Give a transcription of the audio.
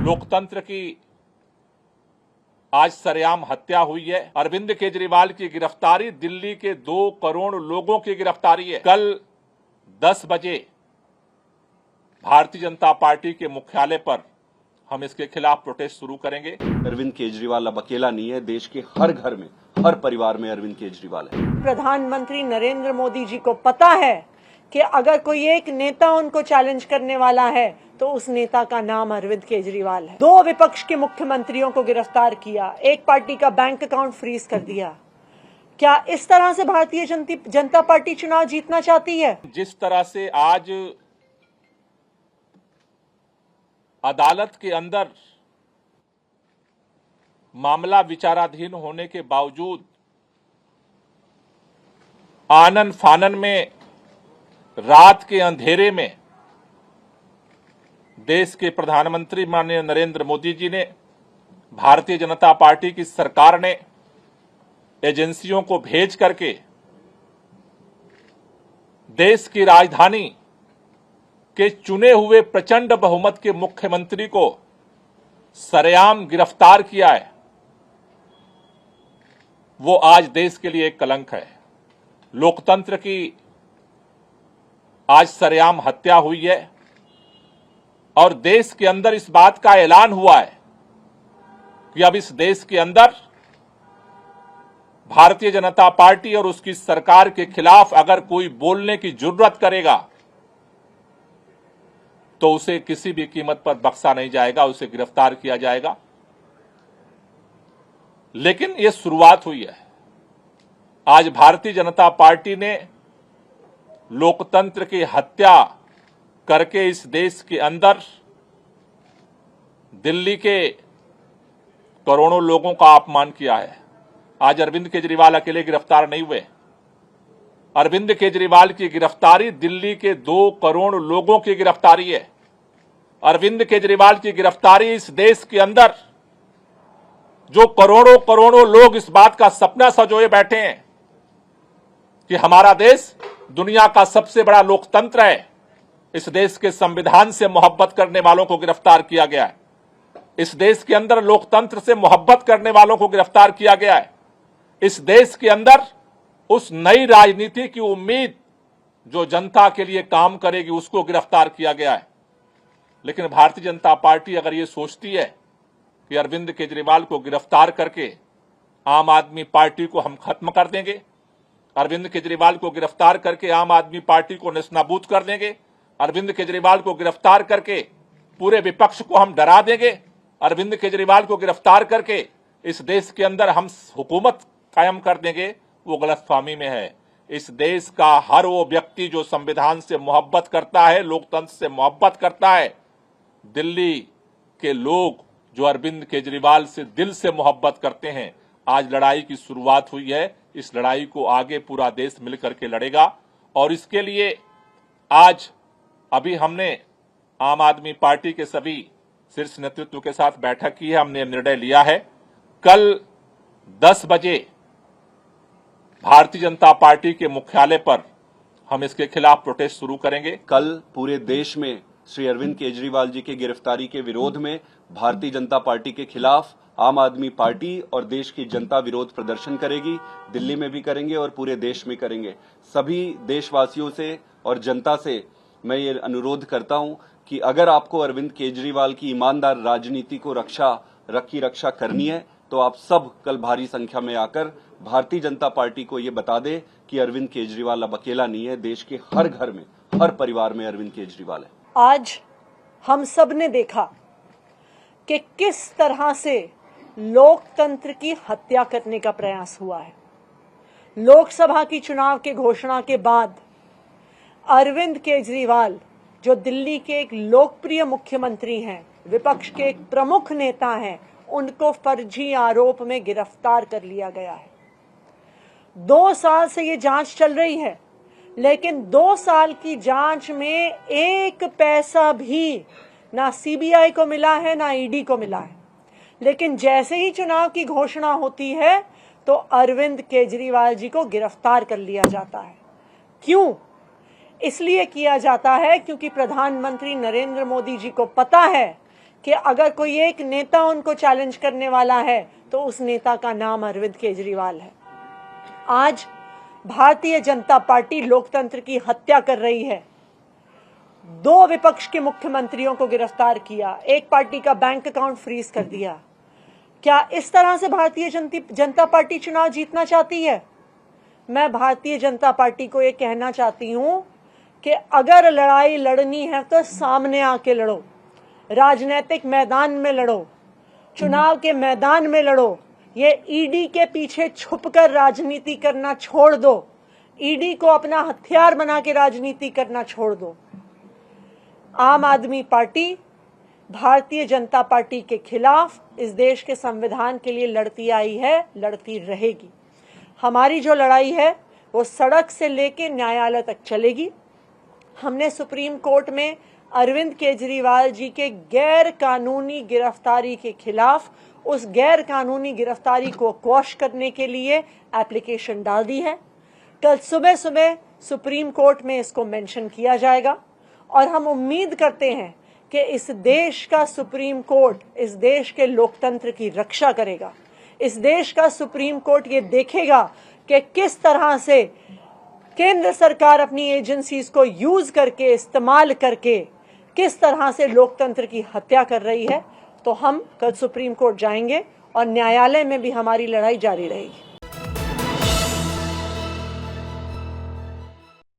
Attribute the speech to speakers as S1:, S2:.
S1: लोकतंत्र की आज सरेआम हत्या हुई है। अरविंद केजरीवाल की गिरफ्तारी दिल्ली के 2 करोड़ लोगों की गिरफ्तारी है। कल 10 बजे भारतीय जनता पार्टी के मुख्यालय पर हम इसके खिलाफ प्रोटेस्ट शुरू करेंगे।
S2: अरविंद केजरीवाल अब अकेला नहीं है, देश के हर घर में, हर परिवार में अरविंद केजरीवाल है।
S3: प्रधानमंत्री नरेंद्र मोदी जी को पता है कि अगर कोई एक नेता उनको चैलेंज करने वाला है तो उस नेता का नाम अरविंद केजरीवाल है। 2 विपक्ष के मुख्यमंत्रियों को गिरफ्तार किया, एक पार्टी का बैंक अकाउंट फ्रीज कर दिया। क्या इस तरह से भारतीय जनता पार्टी चुनाव जीतना चाहती है?
S1: जिस तरह से आज अदालत के अंदर मामला विचाराधीन होने के बावजूद आनन फानन में रात के अंधेरे में देश के प्रधानमंत्री माननीय नरेंद्र मोदी जी ने, भारतीय जनता पार्टी की सरकार ने एजेंसियों को भेज करके देश की राजधानी के चुने हुए प्रचंड बहुमत के मुख्यमंत्री को सरेआम गिरफ्तार किया है, वो आज देश के लिए एक कलंक है। लोकतंत्र की आज सरेआम हत्या हुई है और देश के अंदर इस बात का ऐलान हुआ है कि अब इस देश के अंदर भारतीय जनता पार्टी और उसकी सरकार के खिलाफ अगर कोई बोलने की जुर्रत करेगा तो उसे किसी भी कीमत पर बख्शा नहीं जाएगा, उसे गिरफ्तार किया जाएगा। लेकिन यह शुरुआत हुई है। आज भारतीय जनता पार्टी ने लोकतंत्र की हत्या करके इस देश के अंदर दिल्ली के करोड़ों लोगों का अपमान किया है। आज अरविंद केजरीवाल अकेले गिरफ्तार नहीं हुए। अरविंद केजरीवाल की गिरफ्तारी दिल्ली के 2 करोड़ लोगों की गिरफ्तारी है। अरविंद केजरीवाल की गिरफ्तारी इस देश के अंदर जो करोड़ों करोड़ों लोग इस बात का सपना सजोए बैठे हैं कि हमारा देश दुनिया का सबसे बड़ा लोकतंत्र है, इस देश के संविधान से मोहब्बत करने वालों को गिरफ्तार किया गया है। इस देश के अंदर लोकतंत्र से मोहब्बत करने वालों को गिरफ्तार किया गया है। इस देश के अंदर उस नई राजनीति की उम्मीद जो जनता के लिए काम करेगी उसको गिरफ्तार किया गया है। लेकिन भारतीय जनता पार्टी अगर ये सोचती है कि अरविंद केजरीवाल को गिरफ्तार करके आम आदमी पार्टी को हम खत्म कर देंगे, अरविंद केजरीवाल को गिरफ्तार करके आम आदमी पार्टी को नेस्तनाबूद कर देंगे, अरविंद केजरीवाल को गिरफ्तार करके पूरे विपक्ष को हम डरा देंगे, अरविंद केजरीवाल को गिरफ्तार करके इस देश के अंदर हम हुकूमत कायम कर देंगे, वो गलतफहमी में है। इस देश का हर वो व्यक्ति जो संविधान से मोहब्बत करता है, लोकतंत्र से मोहब्बत करता है, दिल्ली के लोग जो अरविंद केजरीवाल से दिल से मोहब्बत करते हैं, आज लड़ाई की शुरुआत हुई है। इस लड़ाई को आगे पूरा देश मिलकर के लड़ेगा और इसके लिए आज अभी हमने आम आदमी पार्टी के सभी शीर्ष नेतृत्व के साथ बैठक की है। हमने निर्णय लिया है कल 10 बजे भारतीय जनता पार्टी के मुख्यालय पर हम इसके खिलाफ प्रोटेस्ट शुरू करेंगे।
S2: कल पूरे देश में श्री अरविंद केजरीवाल जी की गिरफ्तारी के विरोध में भारतीय जनता पार्टी के खिलाफ आम आदमी पार्टी और देश की जनता विरोध प्रदर्शन करेगी। दिल्ली में भी करेंगे और पूरे देश में करेंगे। सभी देशवासियों से और जनता से मैं ये अनुरोध करता हूं कि अगर आपको अरविंद केजरीवाल की ईमानदार राजनीति को रक्षा करनी है तो आप सब कल भारी संख्या में आकर भारतीय जनता पार्टी को ये बता दें कि अरविंद केजरीवाल अब अकेला नहीं है, देश के हर घर में, हर परिवार में अरविंद केजरीवाल है।
S3: आज हम सब ने देखा कि किस तरह से लोकतंत्र की हत्या करने का प्रयास हुआ है। लोकसभा की चुनाव के घोषणा के बाद अरविंद केजरीवाल जो दिल्ली के एक लोकप्रिय मुख्यमंत्री हैं, विपक्ष के एक प्रमुख नेता हैं, उनको फर्जी आरोप में गिरफ्तार कर लिया गया है। 2 साल से ये जांच चल रही है, लेकिन 2 साल की जांच में 1 पैसा भी ना सीबीआई को मिला है ना ईडी को मिला है। लेकिन जैसे ही चुनाव की घोषणा होती है तो अरविंद केजरीवाल जी को गिरफ्तार कर लिया जाता है। क्यों? इसलिए किया जाता है क्योंकि प्रधानमंत्री नरेंद्र मोदी जी को पता है कि अगर कोई एक नेता उनको चैलेंज करने वाला है तो उस नेता का नाम अरविंद केजरीवाल है। आज भारतीय जनता पार्टी लोकतंत्र की हत्या कर रही है। 2 विपक्ष के मुख्यमंत्रियों को गिरफ्तार किया, एक पार्टी का बैंक अकाउंट फ्रीज कर दिया। क्या इस तरह से भारतीय जनता पार्टी चुनाव जीतना चाहती है? मैं भारतीय जनता पार्टी को यह कहना चाहती हूं कि अगर लड़ाई लड़नी है तो सामने आके लड़ो, राजनीतिक मैदान में लड़ो, चुनाव के मैदान में लड़ो। ये ईडी के पीछे छुपकर राजनीति करना छोड़ दो, ईडी को अपना हथियार बना के राजनीति करना छोड़ दो। आम आदमी पार्टी भारतीय जनता पार्टी के खिलाफ इस देश के संविधान के लिए लड़ती आई है, लड़ती रहेगी। हमारी जो लड़ाई है वो सड़क से लेके न्यायालय तक चलेगी। हमने सुप्रीम कोर्ट में अरविंद केजरीवाल जी के गैर कानूनी गिरफ्तारी के खिलाफ उस गैर कानूनी गिरफ्तारी को क्वॉश करने के लिए एप्लीकेशन डाल दी है। कल सुबह सुबह सुप्रीम कोर्ट में इसको मेंशन किया जाएगा और हम उम्मीद करते हैं कि इस देश का सुप्रीम कोर्ट इस देश के लोकतंत्र की रक्षा करेगा। इस देश का सुप्रीम कोर्ट ये देखेगा कि किस तरह से केंद्र सरकार अपनी एजेंसीज को यूज करके, इस्तेमाल करके किस तरह से लोकतंत्र की हत्या कर रही है। तो हम कल सुप्रीम कोर्ट जाएंगे और न्यायालय में भी हमारी लड़ाई जारी रहेगी।